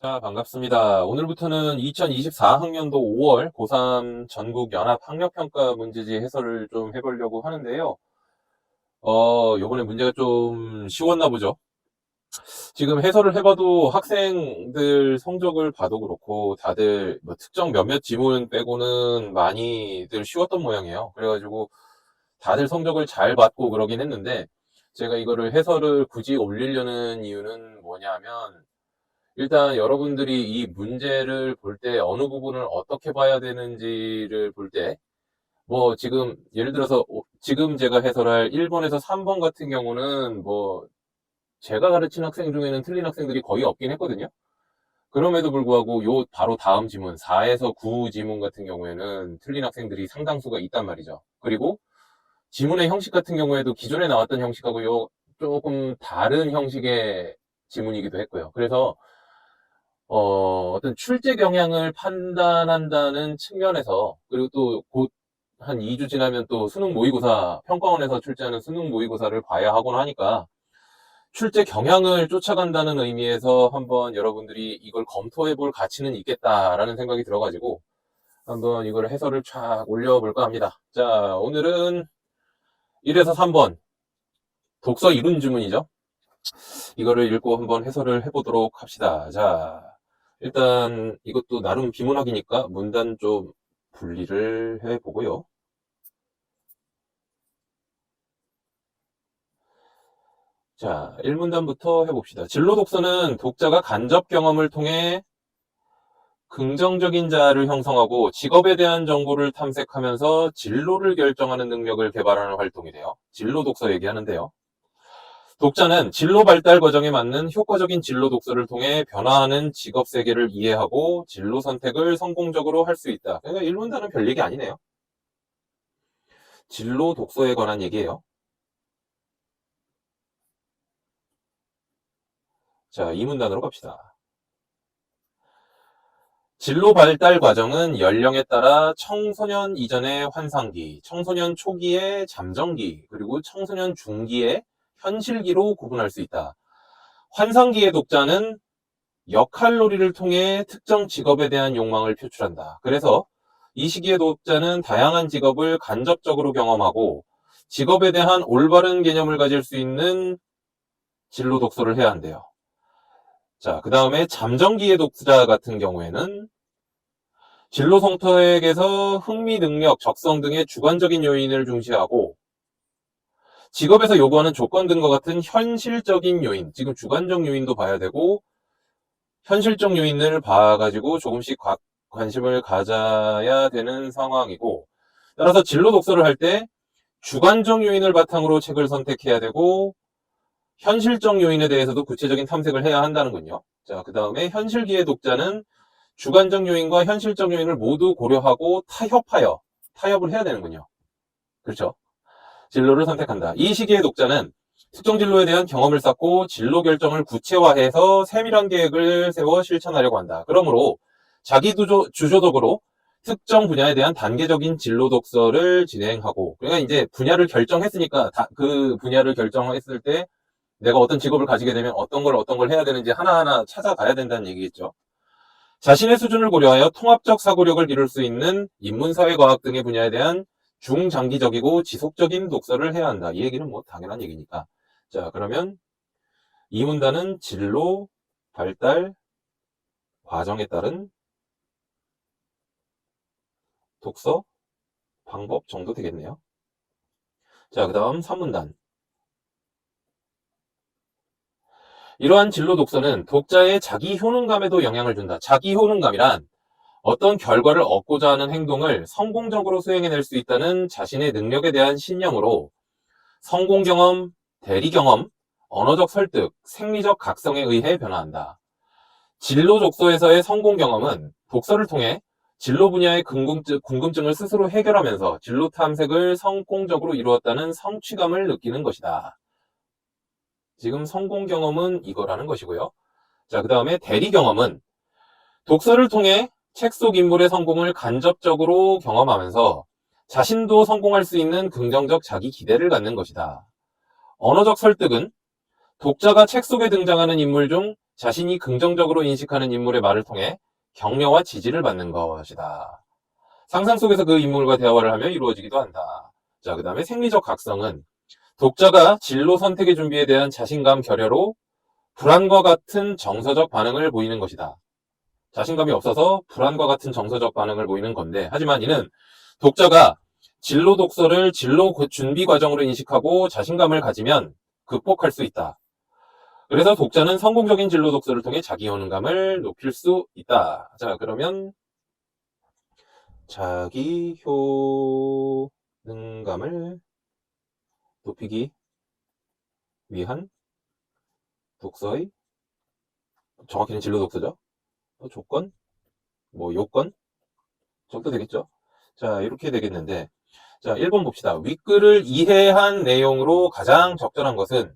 자, 반갑습니다. 오늘부터는 2024학년도 5월 고3 전국 연합 학력평가 문제지 해설을 좀 해보려고 하는데요. 요번에 문제가 좀 쉬웠나 보죠. 지금 해설을 해봐도 학생들 성적을 봐도 그렇고 다들 뭐 특정 몇몇 지문 빼고는 많이들 쉬웠던 모양이에요. 그래가지고 다들 성적을 잘 받고 그러긴 했는데 제가 이거를 해설을 굳이 올리려는 이유는 뭐냐면 일단 여러분들이 이 문제를 볼 때 어느 부분을 어떻게 봐야 되는지를 볼 때, 뭐 지금 예를 들어서 지금 제가 해설할 1번에서 3번 같은 경우는 뭐 제가 가르친 학생 중에는 틀린 학생들이 거의 없긴 했거든요. 그럼에도 불구하고 요 바로 다음 지문 4에서 9 지문 같은 경우에는 틀린 학생들이 상당수가 있단 말이죠. 그리고 지문의 형식 같은 경우에도 기존에 나왔던 형식하고 요 조금 다른 형식의 지문이기도 했고요. 그래서 어떤 출제 경향을 판단한다는 측면에서, 그리고 또 곧 한 2주 지나면 또 수능 모의고사, 평가원에서 출제하는 수능 모의고사를 봐야 하곤 하니까, 출제 경향을 쫓아간다는 의미에서 한번 여러분들이 이걸 검토해 볼 가치는 있겠다라는 생각이 들어가지고, 한번 이걸 해설을 쫙 올려볼까 합니다. 자, 오늘은 1에서 3번, 독서 이론 주문이죠. 이거를 읽고 한번 해설을 해보도록 합시다. 자, 일단 이것도 나름 비문학이니까 문단 좀 분리를 해보고요. 자, 1문단부터 해봅시다. 진로 독서는 독자가 간접 경험을 통해 긍정적인 자아를 형성하고 직업에 대한 정보를 탐색하면서 진로를 결정하는 능력을 개발하는 활동이래요. 진로 독서 얘기하는데요. 독자는 진로 발달 과정에 맞는 효과적인 진로 독서를 통해 변화하는 직업 세계를 이해하고 진로 선택을 성공적으로 할 수 있다. 그러니까 1문단은 별 얘기 아니네요. 진로 독서에 관한 얘기예요. 자, 2문단으로 갑시다. 진로 발달 과정은 연령에 따라 청소년 이전의 환상기, 청소년 초기의 잠정기, 그리고 청소년 중기의 현실기로 구분할 수 있다. 환상기의 독자는 역할놀이를 통해 특정 직업에 대한 욕망을 표출한다. 그래서 이 시기의 독자는 다양한 직업을 간접적으로 경험하고 직업에 대한 올바른 개념을 가질 수 있는 진로 독서를 해야 한대요. 자, 그 다음에 잠정기의 독자 같은 경우에는 진로 선택에서 흥미, 능력, 적성 등의 주관적인 요인을 중시하고 직업에서 요구하는 조건 등과 같은 현실적인 요인, 지금 주관적 요인도 봐야 되고 현실적 요인을 봐가지고 조금씩 관심을 가져야 되는 상황이고, 따라서 진로 독서를 할 때 주관적 요인을 바탕으로 책을 선택해야 되고 현실적 요인에 대해서도 구체적인 탐색을 해야 한다는군요. 자, 그 다음에 현실기의 독자는 주관적 요인과 현실적 요인을 모두 고려하고 타협을 해야 되는군요. 그렇죠? 진로를 선택한다. 이 시기의 독자는 특정 진로에 대한 경험을 쌓고 진로 결정을 구체화해서 세밀한 계획을 세워 실천하려고 한다. 그러므로 자기 주도적으로 특정 분야에 대한 단계적인 진로 독서를 진행하고, 그러니까 이제 분야를 결정했으니까 그 분야를 결정했을 때 내가 어떤 직업을 가지게 되면 어떤 걸 해야 되는지 하나하나 찾아가야 된다는 얘기겠죠. 자신의 수준을 고려하여 통합적 사고력을 기를 수 있는 인문사회과학 등의 분야에 대한 중장기적이고 지속적인 독서를 해야 한다. 이 얘기는 뭐 당연한 얘기니까. 자, 그러면 이 문단은 진로 발달 과정에 따른 독서 방법 정도 되겠네요. 자, 그 다음 3문단. 이러한 진로 독서는 독자의 자기 효능감에도 영향을 준다. 자기 효능감이란 어떤 결과를 얻고자 하는 행동을 성공적으로 수행해낼 수 있다는 자신의 능력에 대한 신념으로 성공 경험, 대리 경험, 언어적 설득, 생리적 각성에 의해 변화한다. 진로 독서에서의 성공 경험은 독서를 통해 진로 분야의 궁금증을 스스로 해결하면서 진로 탐색을 성공적으로 이루었다는 성취감을 느끼는 것이다. 지금 성공 경험은 이거라는 것이고요. 자, 그 다음에 대리 경험은 독서를 통해 책 속 인물의 성공을 간접적으로 경험하면서 자신도 성공할 수 있는 긍정적 자기 기대를 갖는 것이다. 언어적 설득은 독자가 책 속에 등장하는 인물 중 자신이 긍정적으로 인식하는 인물의 말을 통해 격려와 지지를 받는 것이다. 상상 속에서 그 인물과 대화를 하며 이루어지기도 한다. 자, 그 다음에 생리적 각성은 독자가 진로 선택의 준비에 대한 자신감 결여로 불안과 같은 정서적 반응을 보이는 것이다. 자신감이 없어서 불안과 같은 정서적 반응을 보이는 건데, 하지만 이는 독자가 진로 독서를 진로 준비 과정으로 인식하고 자신감을 가지면 극복할 수 있다. 그래서 독자는 성공적인 진로 독서를 통해 자기 효능감을 높일 수 있다. 자, 그러면 자기 효능감을 높이기 위한 독서의, 정확히는 진로 독서죠. 조건, 요건 정도 되겠죠. 자, 이렇게 되겠는데, 자, 1번 봅시다. 윗글을 이해한 내용으로 가장 적절한 것은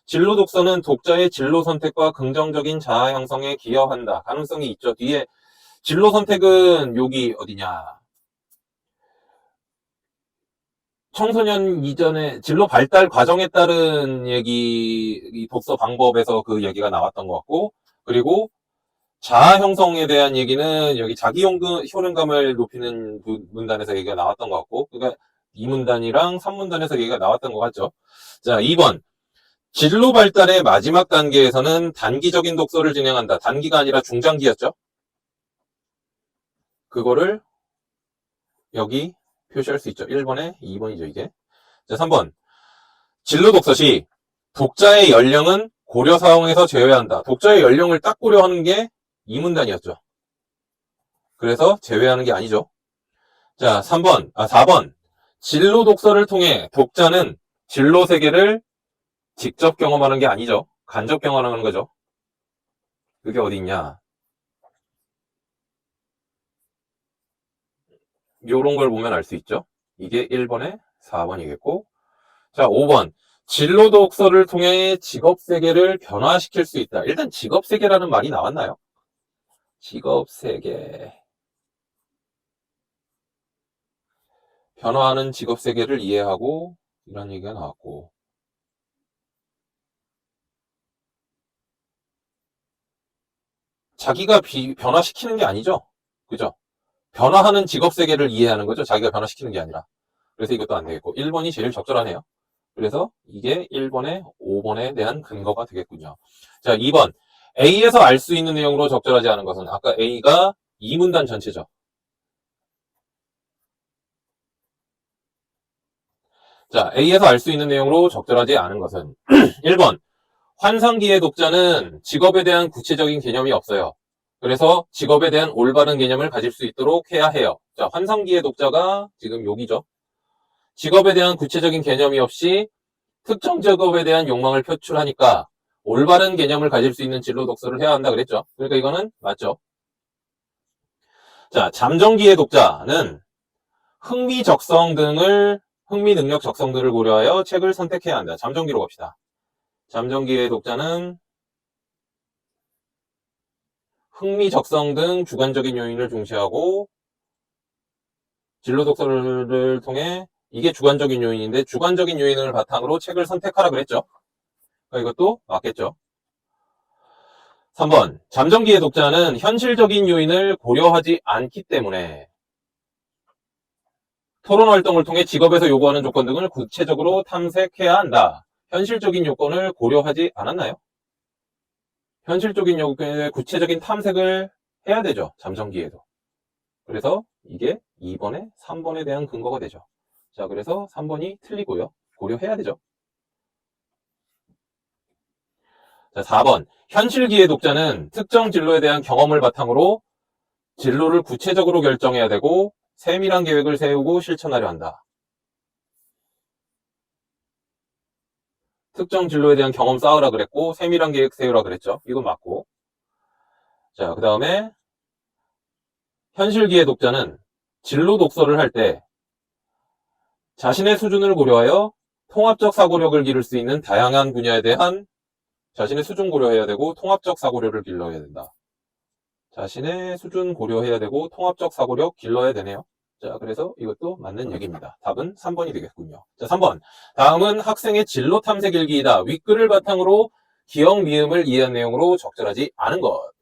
진로 독서는 독자의 진로 선택과 긍정적인 자아 형성에 기여한다. 가능성이 있죠. 뒤에 진로 선택은 여기 어디냐? 청소년 이전에 진로 발달 과정에 따른 이 독서 방법에서 그 얘기가 나왔던 것 같고, 그리고 자아 형성에 대한 얘기는 여기 자기 효능감을 높이는 문단에서 얘기가 나왔던 것 같고, 그러니까 2문단이랑 3문단에서 얘기가 나왔던 것 같죠. 자, 2번. 진로 발달의 마지막 단계에서는 단기적인 독서를 진행한다. 단기가 아니라 중장기였죠. 그거를 여기 표시할 수 있죠. 1번에 2번이죠, 이게. 자, 3번. 진로 독서 시 독자의 연령은 고려 사항에서 제외한다. 독자의 연령을 딱 고려하는 게 2문단이었죠. 그래서 제외하는 게 아니죠. 자, 4번. 진로 독서를 통해 독자는 진로 세계를 직접 경험하는 게 아니죠. 간접 경험하는 거죠. 그게 어디 있냐? 요런 걸 보면 알 수 있죠. 이게 1번에 4번이겠고. 자, 5번. 진로 독서를 통해 직업 세계를 변화시킬 수 있다. 일단 직업 세계라는 말이 나왔나요? 직업 세계. 변화하는 직업 세계를 이해하고 이런 얘기가 나왔고. 자기가 변화시키는 게 아니죠. 그죠? 변화하는 직업 세계를 이해하는 거죠. 자기가 변화시키는 게 아니라. 그래서 이것도 안 되겠고. 1번이 제일 적절하네요. 그래서 이게 1번에 5번에 대한 근거가 되겠군요. 자, 2번. A에서 알 수 있는 내용으로 적절하지 않은 것은 아까 A가 2문단 전체죠. 자, A에서 알 수 있는 내용으로 적절하지 않은 것은 1번. 환상기의 독자는 직업에 대한 구체적인 개념이 없어요. 그래서 직업에 대한 올바른 개념을 가질 수 있도록 해야 해요. 자, 환상기의 독자가 지금 여기죠. 직업에 대한 구체적인 개념이 없이 특정 직업에 대한 욕망을 표출하니까 올바른 개념을 가질 수 있는 진로 독서를 해야 한다 그랬죠. 그러니까 이거는 맞죠. 자, 잠정기의 독자는 흥미 능력 적성들을 고려하여 책을 선택해야 한다. 잠정기로 갑시다. 잠정기의 독자는 흥미, 적성 등 주관적인 요인을 중시하고 진로 독서를 통해 이게 주관적인 요인인데 주관적인 요인을 바탕으로 책을 선택하라 그랬죠. 그러니까 이것도 맞겠죠. 3번. 잠정기의 독자는 현실적인 요인을 고려하지 않기 때문에 토론 활동을 통해 직업에서 요구하는 조건 등을 구체적으로 탐색해야 한다. 현실적인 요건을 고려하지 않았나요? 현실적인 요건의 구체적인 탐색을 해야 되죠. 잠정기에도. 그래서 이게 2번에 3번에 대한 근거가 되죠. 자, 그래서 3번이 틀리고요. 고려해야 되죠. 자, 4번. 현실기의 독자는 특정 진로에 대한 경험을 바탕으로 진로를 구체적으로 결정해야 되고 세밀한 계획을 세우고 실천하려 한다. 특정 진로에 대한 경험 쌓으라 그랬고 세밀한 계획 세우라 그랬죠. 이건 맞고. 자, 그 다음에 현실기의 독자는 진로 독서를 할 때 자신의 수준을 고려하여 통합적 사고력을 기를 수 있는 다양한 분야에 대한 자신의 수준 고려해야 되고 통합적 사고력을 길러야 된다. 자신의 수준 고려해야 되고 통합적 사고력 길러야 되네요. 자, 그래서 이것도 맞는 얘기입니다. 답은 3번이 되겠군요. 자, 3번. 다음은 학생의 진로 탐색 일기이다. 윗글을 바탕으로 기억, 미음을 이해한 내용으로 적절하지 않은 것.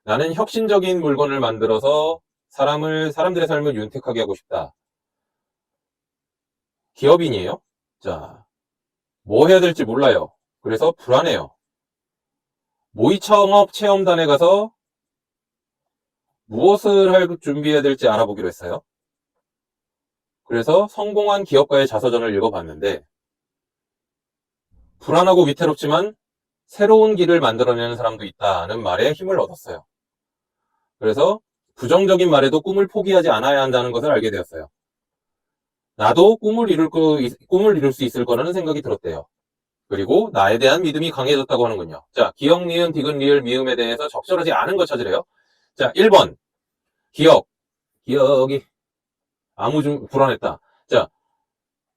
나는 혁신적인 물건을 만들어서 사람들의 삶을 윤택하게 하고 싶다. 기업인이에요? 자, 뭐 해야 될지 몰라요. 그래서 불안해요. 모의창업 체험단에 가서 무엇을 준비해야 될지 알아보기로 했어요. 그래서 성공한 기업가의 자서전을 읽어봤는데 불안하고 위태롭지만 새로운 길을 만들어내는 사람도 있다는 말에 힘을 얻었어요. 그래서 부정적인 말에도 꿈을 포기하지 않아야 한다는 것을 알게 되었어요. 나도 꿈을 이룰 수 있을 거라는 생각이 들었대요. 그리고 나에 대한 믿음이 강해졌다고 하는군요. 자, 기억, 니은, 디귿, 리을, 미음에 대해서 적절하지 않은 거 찾으래요. 자, 1번. 기억이 불안했다. 자,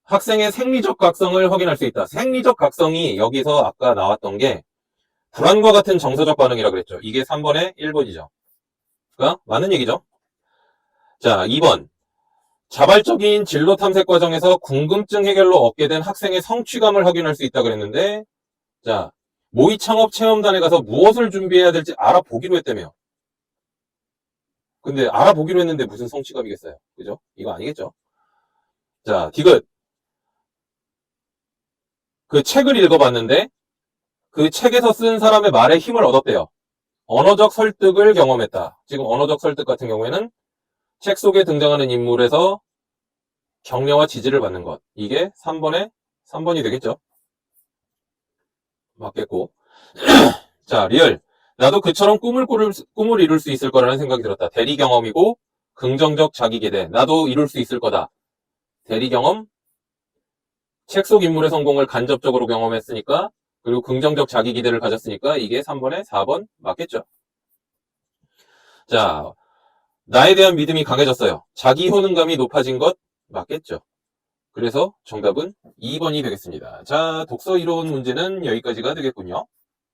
학생의 생리적 각성을 확인할 수 있다. 생리적 각성이 여기서 아까 나왔던 게 불안과 같은 정서적 반응이라고 그랬죠. 이게 3번의 1번이죠. 그러니까 맞는 얘기죠. 자, 2번. 자발적인 진로 탐색 과정에서 궁금증 해결로 얻게 된 학생의 성취감을 확인할 수 있다 그랬는데, 자, 모의 창업 체험단에 가서 무엇을 준비해야 될지 알아보기로 했다며. 근데 알아보기로 했는데 무슨 성취감이겠어요. 그죠? 이거 아니겠죠? 자, 디귿. 그 책을 읽어봤는데 그 책에서 쓴 사람의 말에 힘을 얻었대요. 언어적 설득을 경험했다. 지금 언어적 설득 같은 경우에는 책 속에 등장하는 인물에서 격려와 지지를 받는 것. 이게 3번이 되겠죠? 맞겠고. 자, 리얼. 나도 그처럼 꿈을 이룰 수 있을 거라는 생각이 들었다. 대리 경험이고 긍정적 자기 기대. 나도 이룰 수 있을 거다. 대리 경험. 책 속 인물의 성공을 간접적으로 경험했으니까, 그리고 긍정적 자기 기대를 가졌으니까 이게 3번에 4번 맞겠죠? 자, 나에 대한 믿음이 강해졌어요. 자기 효능감이 높아진 것 맞겠죠? 그래서 정답은 2번이 되겠습니다. 자, 독서 이론 문제는 여기까지가 되겠군요.